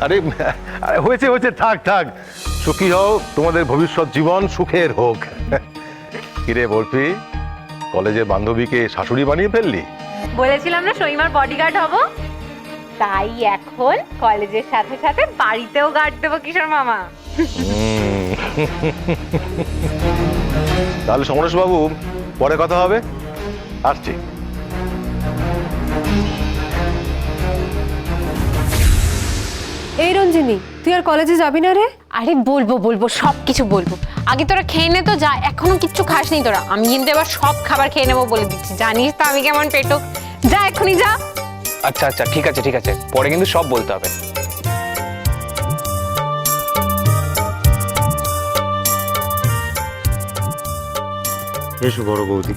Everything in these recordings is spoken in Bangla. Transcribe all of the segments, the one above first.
আরে আরে হয়েছে হয়েছে, থাক থাক, সুখী হও, তোমাদের ভবিষ্যৎ জীবন সুখের হোক। কিরে বরফি, কলেজের বান্ধবীকে শাশুড়ি বানিয়ে ফেললি? বলেছিলাম না শৈমার বডিগার্ড হব, তাই এখন কলেজের সাথে সাথে বাড়িতেও গার্ড দেবো কিশোর মামা। তাহলে সমরেশ বাবু, পরে কথা হবে, আসছি। এই রঞ্জিনী, তুই আর কলেজে যাবি না রে? আরে বলবো বলবো, সবকিছু বলবো। আগে তোরা খেয়ে নে তো, যা, এখনো কিচ্ছু খাসনি তোরা। আমি কিন্তু এবার সব খাবার খেয়ে নেবো বলে দিচ্ছি, জানিস তো আমি কেমন পেটো। যা এক্ষুনি যা। আচ্ছা আচ্ছা, ঠিক আছে ঠিক আছে, পরে কিন্তু সব বলতে হবে। এসো বড় বৌদি।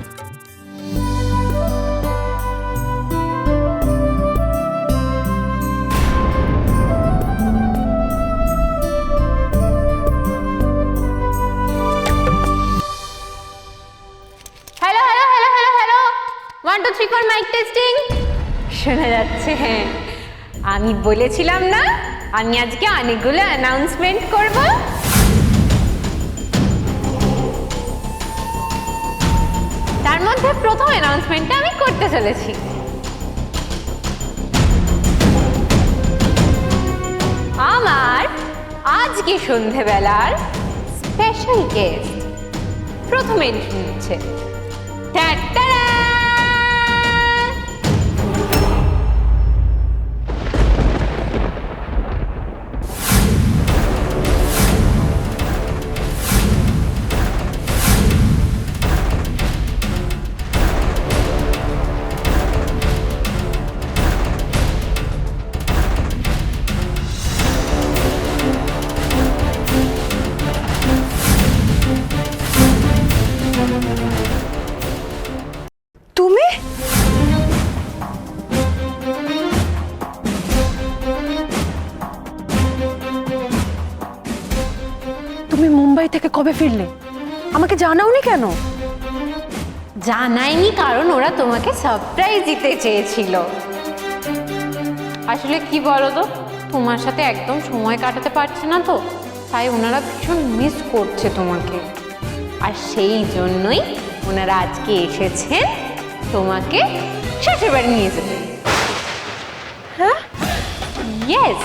Hello hello hello hello hello, 1 2 3 4 mic testing. শোনা যাচ্ছে? হ্যাঁ, আমি বলেছিলাম না আমি আজকে অনেকগুলো অ্যানাউন্সমেন্ট করব। তার মধ্যে প্রথম অ্যানাউন্সমেন্টটা আমি করতে চলেছি। আমার আজকে সন্ধেবেলার স্পেশাল গেস্ট প্রথম এন্ট্রি নিচ্ছে। টাটারা! তুমি? তুমি মুম্বাই থেকে কবে ফিরলে? আমাকে জানাওনি কেন? জানাইনি কারণ ওরা তোমাকে সারপ্রাইজ দিতে চেয়েছিল। আসলে কি বলো তো, তোমার সাথে একদম সময় কাটাতে পারছে না তো, তাই ওনারা ভীষণ মিস করছে তোমাকে। আর সেই জন্যই ওনারা আজকে এসেছেন তোমাকে শ্বশুরবাড়ি নিয়ে যেতে। হ্যাঁ? ইয়েস।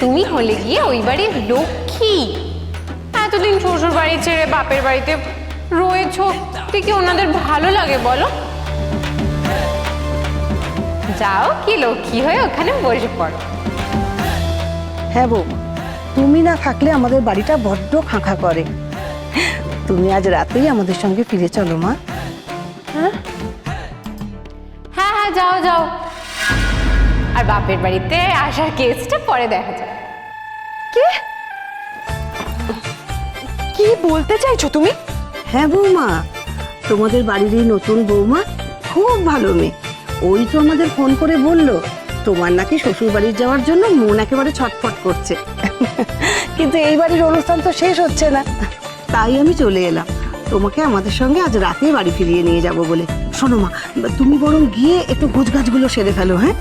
তুমি হলে গিয়ে ওই বাড়ির লক্ষ্মী। এতদিন শ্বশুর বাড়ি ছেড়ে বাপের বাড়িতে রয়েছো, কি ওনাদের ভালো লাগে বলো? যাও, কি লক্ষ্মী হয়ে ওখানে বসে পড়ো। হ্যাঁ বউ, তুমি না থাকলে আমাদের বাড়িটা বড্ড খাঁখা করে। তুমি আজ রাতেই আমাদের সঙ্গে ফিরে চলো মা। হ্যাঁ হ্যাঁ, যাও যাও। আর বাপের বাড়িতে আসার কেসটা পরে দেখা যায়। কি কি বলতে চাইছো তুমি? হ্যাঁ বৌমা, তোমাদের বাড়ির এই নতুন বৌমা খুব ভালো মেয়ে। ওই তো আমাদের ফোন করে বললো তোমার নাকি শ্বশুর বাড়ি যাওয়ার জন্য মন একেবারে ছটফট করছে। কিন্তু এই বাড়ির অনুষ্ঠান তো শেষ হচ্ছে না, তাই আমি চলে এলাম তোমাকে আমাদের সঙ্গে আজ রাতেই বাড়ি ফিরিয়ে নিয়ে যাব বলে। শোনো মা, তুমি বরং গিয়ে একটু গোছগাছগুলো সেরে ফেলো। হ্যাঁ,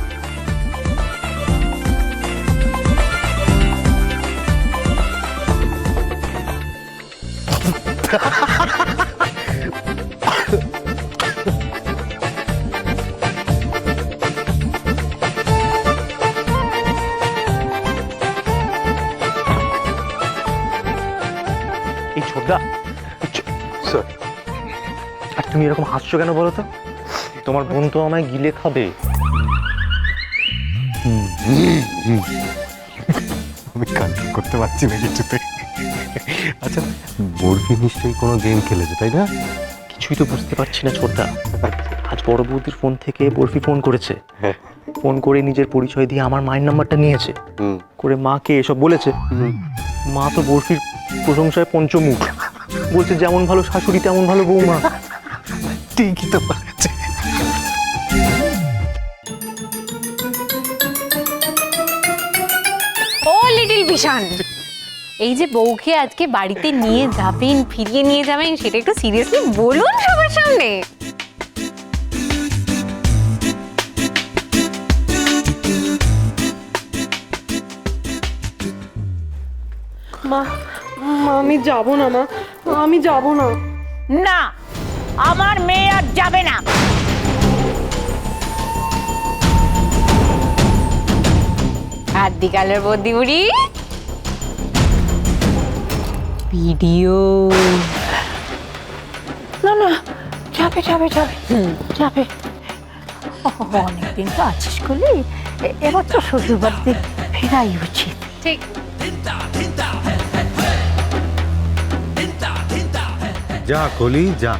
এই ছোটদা, স্যার, আর তুমি এরকম হাসছো কেন বলো তো? তোমার বোন তো আমায় গিলে খাবে। আমি কন্ট্রোল করতে পারছি না কিছুতে। আচ্ছা, বরফি নিশ্চয়ই কোনো গেম খেলেছে, তাই না? কিছুই তো বুঝতে পারছি না ছোটদা। আজ বড় বৌদির ফোন থেকে বরফি ফোন করেছে। ফোন করে নিজের পরিচয় দিয়ে আমার মায়ের নাম্বারটা নিয়েছে, করে মাকে এসব বলেছে। মা তো বরফির প্রশংসায় পঞ্চমুখ, বলছে যেমন ভালো শাশুড়ি তেমন ভালো বৌমা। ঠিকই তো বলেছে। ও লিটল বিশান, এই যে বউকে আজকে বাড়িতে নিয়ে যাবেন, ফিরিয়ে নিয়ে যাবেন, সেটা একটু সিরিয়াসলি বলুন সবার সামনে। মা মা আমি যাব না, মা আমি যাব না। না, আমার মেয়ে আর যাবে না। আদিকালের বদ্যি বুড়ি ভিডিও। না না, যাবে যাবে যাবে যাবে। অনেকদিন তো আছিস করলি, এবার তো শ্বশুর বাড়িতে ফেরাই উচিত। ঠিক। जा खोली जा,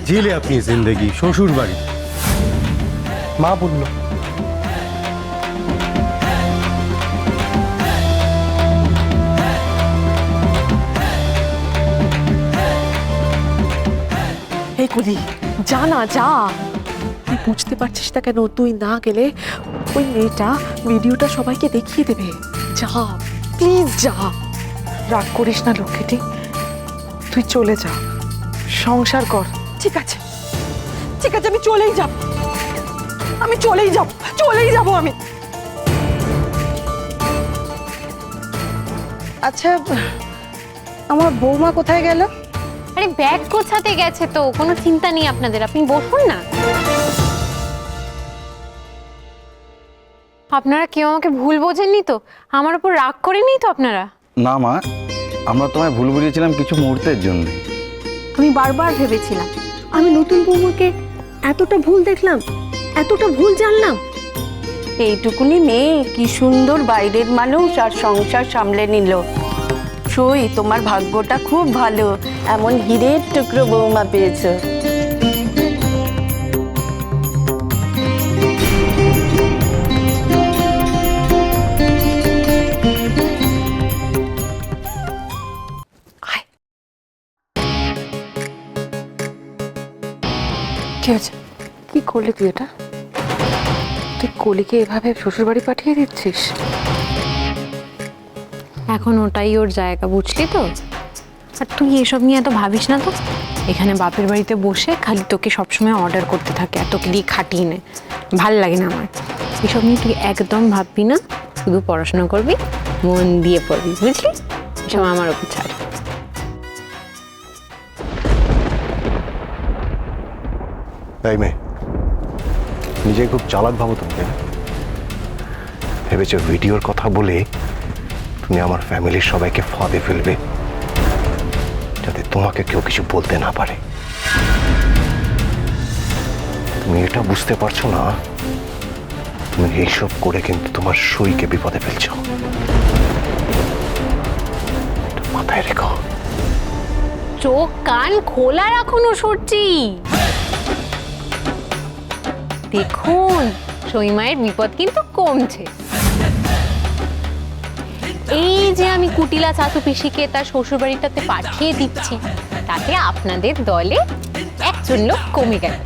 जी ले अपनी जिंदगी শ্বশুর বাড়ি। মা বললো এই কুলি, যা না যা। তুই বুঝতে পারছিস না কেন? তুই না গেলে ওই মেয়েটা ভিডিওটা সবাইকে দেখিয়ে দেবে। যা প্লিজ যা। রাগ করিস না লক্ষ্মীটি, তুই চলে যা, সংসার কর। ঠিক আছে ঠিক আছে, আমি চলেই যাব, আমি চলেই যাব, চলেই যাব আমি। আচ্ছা, আমার বৌমা কোথায় গেল? আরে ব্যাগ গোছাতে গেছে তো, কোনো চিন্তা নেই আপনাদের, আপনি বসুন না। আপনারা কেউ আমাকে ভুল বোঝেননি তো? আমার উপর রাগ করেননি তো আপনারা? না মা, আমরা তোমায় ভুল বুঝেছিলাম কিছু মুহূর্তের জন্য। আমি বারবার ভেবেছিলাম আমি নতুন বৌমাকে এতটা ভুল দেখলাম, এতটা ভুল জানলাম। এইটুকুনি মেয়ে কি সুন্দর বাইরের মানুষ আর সংসার সামলে নিল। সই তোমার ভাগ্যটা খুব ভালো, এমন হীরের টুকরো বৌমা পেয়েছো। কি হয়েছে? কি করলি তুই এটা? তুই কলিকে এভাবে শ্বশুরবাড়ি পাঠিয়ে দিচ্ছিস? এখন ওটাই ওর জায়গা, বুঝলি তো? আর তুই এসব নিয়ে এত ভাবিস না তো। এখানে বাপের বাড়িতে বসে খালি তোকে সবসময় অর্ডার করতে থাকে, আর তোকে দিয়ে খাটিয়ে নেয়, ভাল লাগে না আমার। এসব নিয়ে তুই একদম ভাববি না, শুধু পড়াশোনা করবি, মন দিয়ে পড়বি, বুঝলি? এসব আমার ওপর ছাড়। তাই মেয়ে, নিজে খুব চালাক ভাবো তুমি, তাই না? ভেবেছো ভিডিওর কথা বলে তুমি আমার ফ্যামিলির সবাইকে ফাঁদে ফেলবে, যাতে তোমাকে কেউ কিছু বলতে না পারে। তুমি এটা বুঝতে পারছো না, তুমি এইসব করে কিন্তু তোমার সইকে বিপদে ফেলছো। এটা মাথায় রেখো। চোখ কান খোলা রাখুন সূর্যি। দেখুন সইমায়ের বিপদ কিন্তু কমছে। এই যে আমি কুটিলা চাচু পিসিকে তার শ্বশুর বাড়িটাতে পাঠিয়ে দিচ্ছি, তাতে আপনাদের দলে একজন লোক কমে গেল।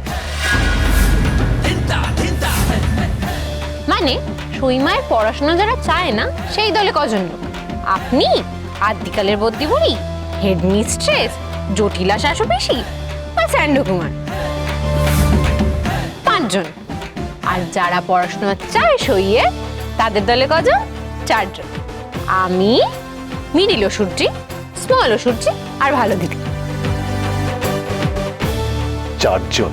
মানে সইমায়ের পড়াশোনা যারা চায় না, সেই দলে কজন লোক? আপনি, আদিকালের বদ্যি বুড়ি, হেডমিস্ট্রেস, জটিলা শাশু পিসি বা স্যান্ডো কুমার, 5 জন। আর যারা পড়াশোনা চায় সইয়ে, তাদের দলে কজন? 4 জন। আমি, মিডিল সূর্যি, স্মল সূর্যি আর ভালো দিদি। 4 জন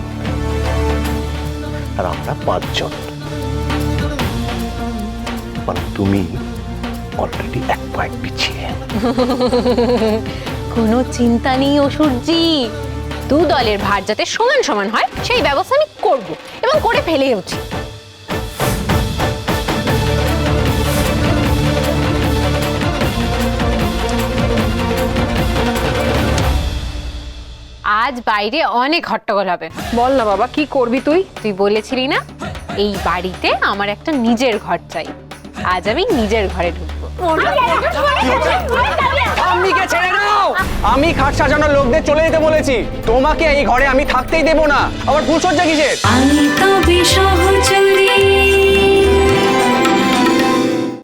আর আমরা 5 জন। মানে তুমি অলরেডি 1 পয়েন্ট পিছিয়ে। কোনো চিন্তা নেই সূর্যি, 2 দলের ভার যাতে সমান সমান হয় সেই ব্যবস্থা আমি করব, এবং করে ফেলেওছি। আজ বাইরে অনেক হট্টগোল হবে। বল না বাবা, কি করবি তুই? তুই বলেছিলি না এই বাড়িতে আমার একটা নিজের ঘর চাই, আজ আমি নিজের ঘরে ঢুকবো। আম্মিকে ছেড়ে দাও, আমি খাট সাজানোর লোকদের চলে যেতে বলেছি। তোমাকে এই ঘরে আমি থাকতেই দেবো না। আবার ফুলসজ্জা কিসের? আমি তবে সহচরী।